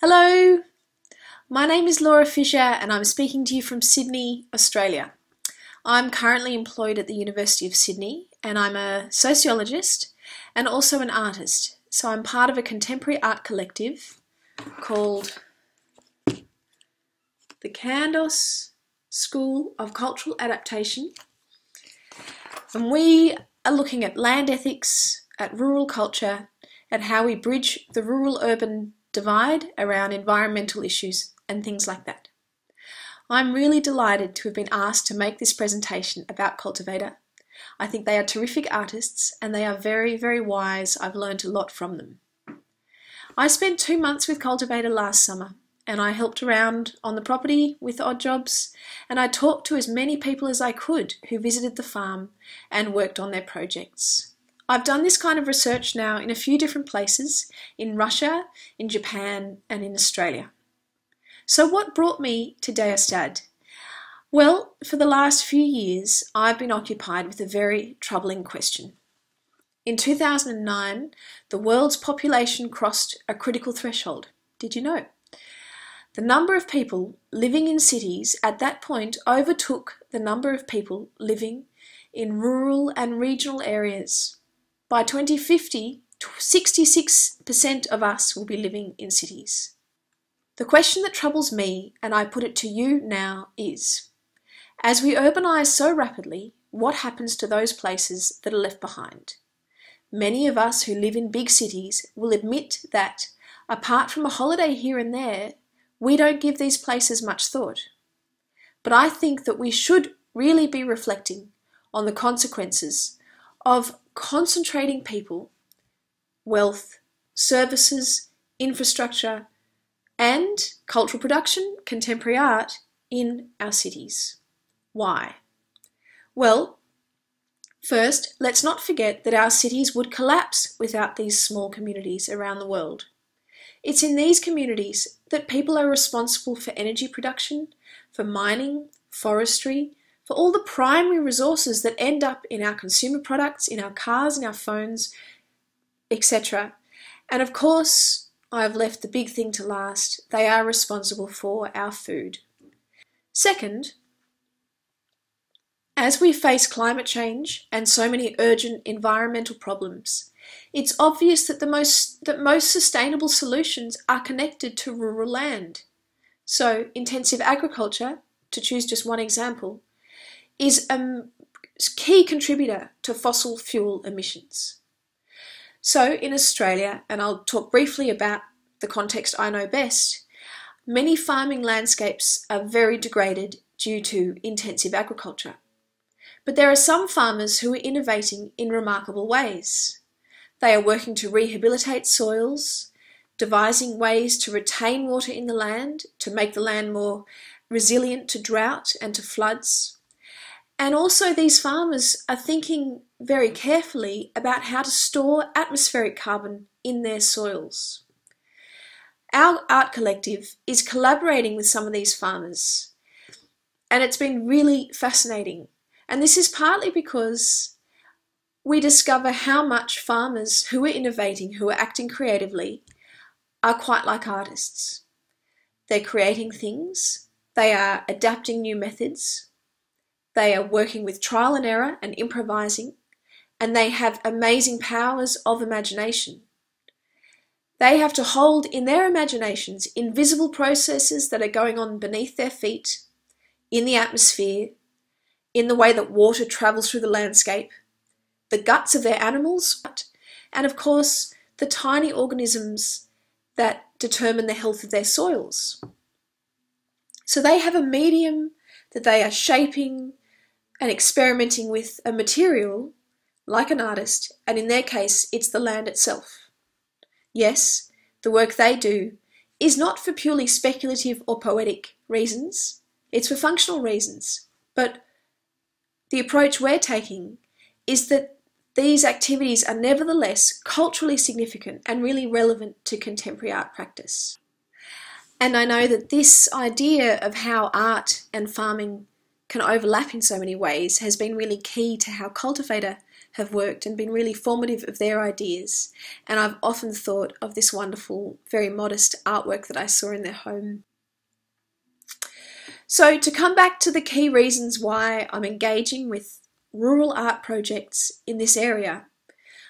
Hello, my name is Laura Fisher and I'm speaking to you from Sydney, Australia. I'm currently employed at the University of Sydney and I'm a sociologist and also an artist. So I'm part of a contemporary art collective called the Candos School of Cultural Adaptation, and we are looking at land ethics, at rural culture, at how we bridge the rural-urban divide around environmental issues and things like that. I'm really delighted to have been asked to make this presentation about Kultivator. I think they are terrific artists and they are very, very wise. I've learned a lot from them. I spent 2 months with Kultivator last summer and I helped around on the property with odd jobs, and I talked to as many people as I could who visited the farm and worked on their projects. I've done this kind of research now in a few different places, in Russia, in Japan and in Australia. So what brought me to Deostad? Well, for the last few years I've been occupied with a very troubling question. In 2009, the world's population crossed a critical threshold. Did you know? The number of people living in cities at that point overtook the number of people living in rural and regional areas. By 2050, 66% of us will be living in cities. The question that troubles me, and I put it to you now, is, as we urbanise so rapidly, what happens to those places that are left behind? Many of us who live in big cities will admit that, apart from a holiday here and there, we don't give these places much thought. But I think that we should really be reflecting on the consequences of concentrating people, wealth, services, infrastructure, and cultural production, contemporary art, in our cities. Why? Well, first, let's not forget that our cities would collapse without these small communities around the world. It's in these communities that people are responsible for energy production, for mining, forestry, for all the primary resources that end up in our consumer products, in our cars, in our phones, etc. And of course, I've left the big thing to last. They are responsible for our food. Second, as we face climate change and so many urgent environmental problems, it's obvious that most sustainable solutions are connected to rural land. So intensive agriculture, to choose just one example, is a key contributor to fossil fuel emissions. So in Australia, and I'll talk briefly about the context I know best, many farming landscapes are very degraded due to intensive agriculture. But there are some farmers who are innovating in remarkable ways. They are working to rehabilitate soils, devising ways to retain water in the land, to make the land more resilient to drought and to floods. And also these farmers are thinking very carefully about how to store atmospheric carbon in their soils. Our art collective is collaborating with some of these farmers, and it's been really fascinating. And this is partly because we discover how much farmers who are innovating, who are acting creatively, are quite like artists. They're creating things, they are adapting new methods, they are working with trial and error and improvising, and they have amazing powers of imagination. They have to hold in their imaginations invisible processes that are going on beneath their feet, in the atmosphere, in the way that water travels through the landscape, the guts of their animals, and of course the tiny organisms that determine the health of their soils. So they have a medium that they are shaping and experimenting with a material like an artist, and in their case it's the land itself. Yes, the work they do is not for purely speculative or poetic reasons, it's for functional reasons, but the approach we're taking is that these activities are nevertheless culturally significant and really relevant to contemporary art practice. And I know that this idea of how art and farming can overlap in so many ways has been really key to how Kultivator have worked and been really formative of their ideas. And I've often thought of this wonderful, very modest artwork that I saw in their home. So to come back to the key reasons why I'm engaging with rural art projects in this area,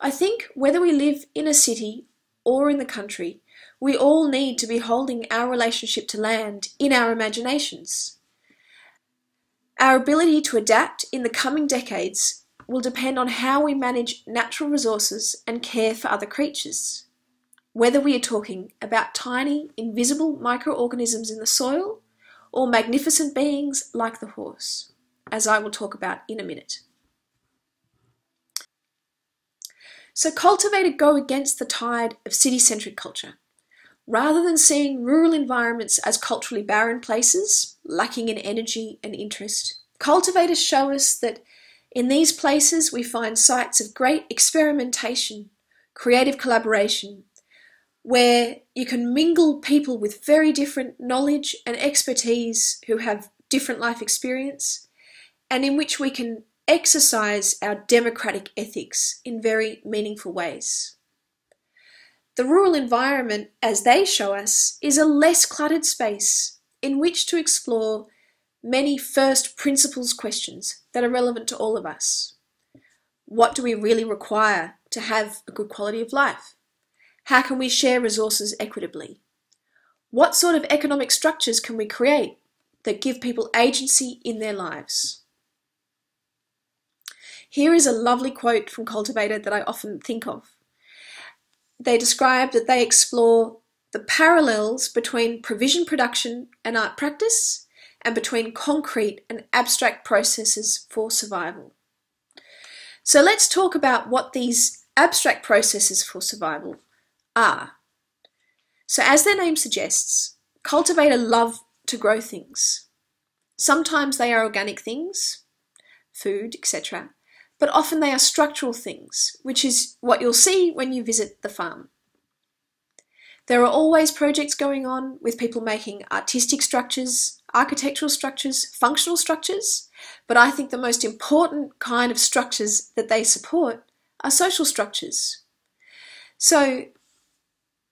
I think whether we live in a city or in the country, we all need to be holding our relationship to land in our imaginations. Our ability to adapt in the coming decades will depend on how we manage natural resources and care for other creatures. Whether we are talking about tiny, invisible microorganisms in the soil or magnificent beings like the horse, as I will talk about in a minute. So cultivators go against the tide of city-centric culture. Rather than seeing rural environments as culturally barren places, lacking in energy and interest, cultivators show us that in these places we find sites of great experimentation, creative collaboration, where you can mingle people with very different knowledge and expertise who have different life experience, and in which we can exercise our democratic ethics in very meaningful ways. The rural environment, as they show us, is a less cluttered space in which to explore many first principles questions that are relevant to all of us. What do we really require to have a good quality of life? How can we share resources equitably? What sort of economic structures can we create that give people agency in their lives? Here is a lovely quote from Kultivator that I often think of. They describe that they explore the parallels between provision production and art practice, and between concrete and abstract processes for survival. So let's talk about what these abstract processes for survival are. So as their name suggests, cultivators love to grow things. Sometimes they are organic things, food, etc., but often they are structural things, which is what you'll see when you visit the farm. There are always projects going on with people making artistic structures, architectural structures, functional structures, but I think the most important kind of structures that they support are social structures. So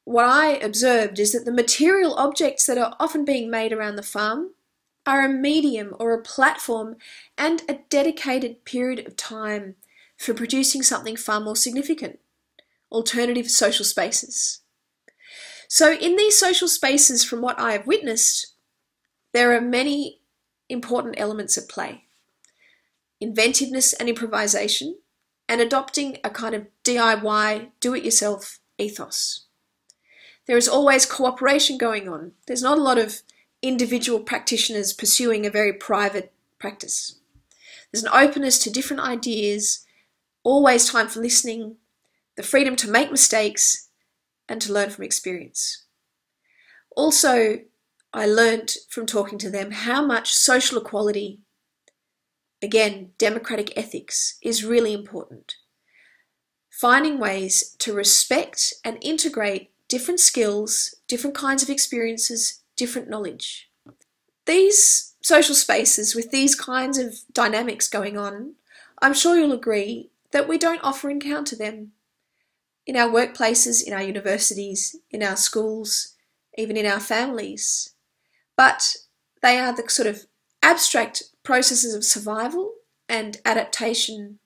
what I observed is that the material objects that are often being made around the farm are a medium or a platform and a dedicated period of time for producing something far more significant, alternative social spaces. So in these social spaces, from what I have witnessed, there are many important elements at play. Inventiveness and improvisation, and adopting a kind of DIY, do-it-yourself ethos. There is always cooperation going on. There's not a lot of individual practitioners pursuing a very private practice. There's an openness to different ideas, always time for listening, the freedom to make mistakes, and to learn from experience. Also, I learnt from talking to them how much social equality, again, democratic ethics, is really important. Finding ways to respect and integrate different skills, different kinds of experiences, different knowledge. These social spaces with these kinds of dynamics going on, I'm sure you'll agree that we don't often encounter them in our workplaces, in our universities, in our schools, even in our families. But they are the sort of abstract processes of survival and adaptation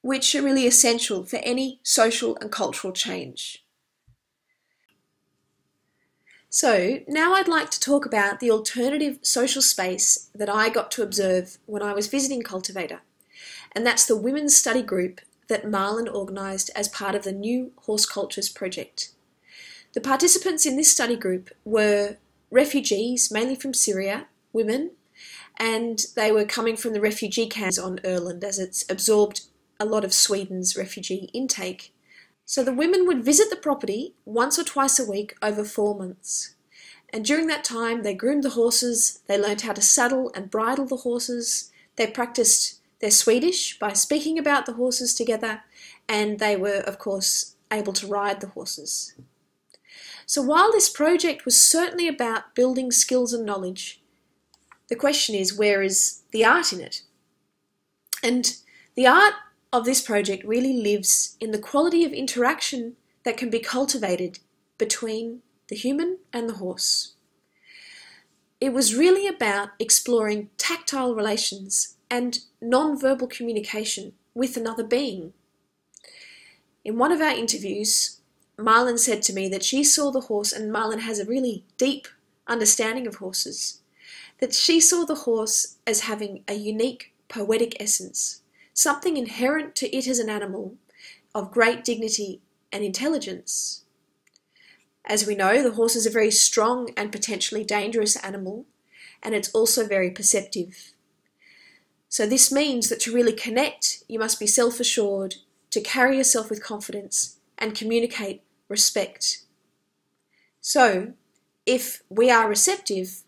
which are really essential for any social and cultural change. So now I'd like to talk about the alternative social space that I got to observe when I was visiting Kultivator, and that's the women's study group that Marlon organised as part of the New Horse Cultures project. The participants in this study group were refugees, mainly from Syria, women, and they were coming from the refugee camps on Öland, as it's absorbed a lot of Sweden's refugee intake. So the women would visit the property once or twice a week over 4 months. And during that time, they groomed the horses, they learned how to saddle and bridle the horses, they practiced their Swedish by speaking about the horses together, and they were, of course, able to ride the horses. So while this project was certainly about building skills and knowledge, the question is, where is the art in it? And The art of this project really lives in the quality of interaction that can be cultivated between the human and the horse. It was really about exploring tactile relations and non-verbal communication with another being. In one of our interviews, Marlon said to me that she saw the horse, and Marlon has a really deep understanding of horses, that she saw the horse as having a unique poetic essence, something inherent to it as an animal of great dignity and intelligence. As we know, the horse is a very strong and potentially dangerous animal, and it's also very perceptive. So this means that to really connect, you must be self-assured, to carry yourself with confidence, and communicate respect. So, if we are receptive,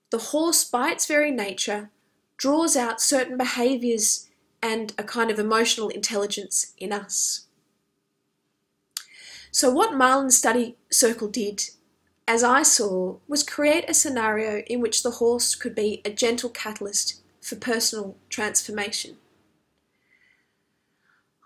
the horse, by its very nature, draws out certain behaviours and a kind of emotional intelligence in us. So what Marlon's study circle did, as I saw, was create a scenario in which the horse could be a gentle catalyst for personal transformation.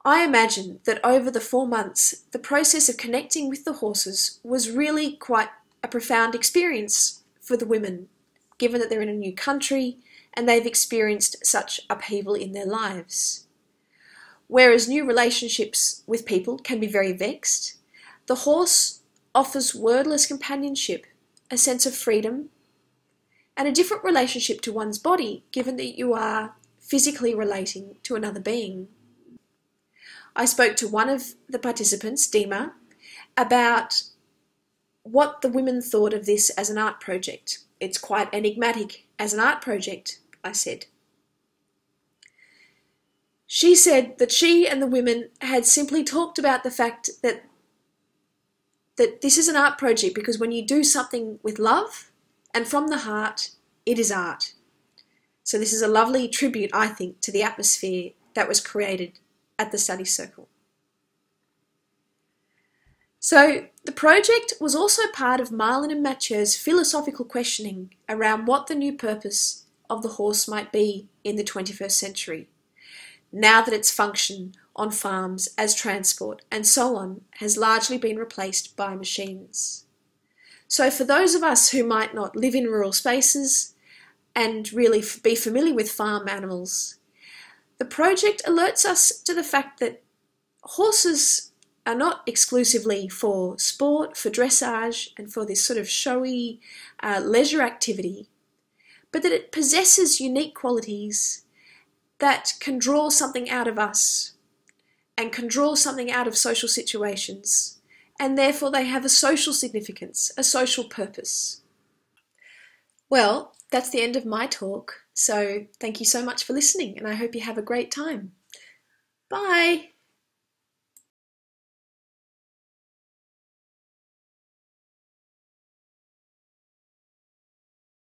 I imagine that over the 4 months, the process of connecting with the horses was really quite a profound experience for the women, given that they're in a new country and they've experienced such upheaval in their lives. Whereas new relationships with people can be very vexed, the horse offers wordless companionship, a sense of freedom, and a different relationship to one's body, given that you are physically relating to another being. I spoke to one of the participants, Dima, about what the women thought of this as an art project. It's quite enigmatic as an art project, I said. She said that she and the women had simply talked about the fact that this is an art project because when you do something with love and from the heart, it is art. So this is a lovely tribute, I think, to the atmosphere that was created at the study circle. So the project was also part of Marlon and Mathieu's philosophical questioning around what the new purpose of the horse might be in the 21st century, now that its function on farms as transport and so on has largely been replaced by machines. So for those of us who might not live in rural spaces and really be familiar with farm animals, the project alerts us to the fact that horses are not exclusively for sport, for dressage, and for this sort of showy leisure activity, but that it possesses unique qualities that can draw something out of us and can draw something out of social situations, and therefore they have a social significance, a social purpose. Well, that's the end of my talk, so thank you so much for listening, and I hope you have a great time. Bye!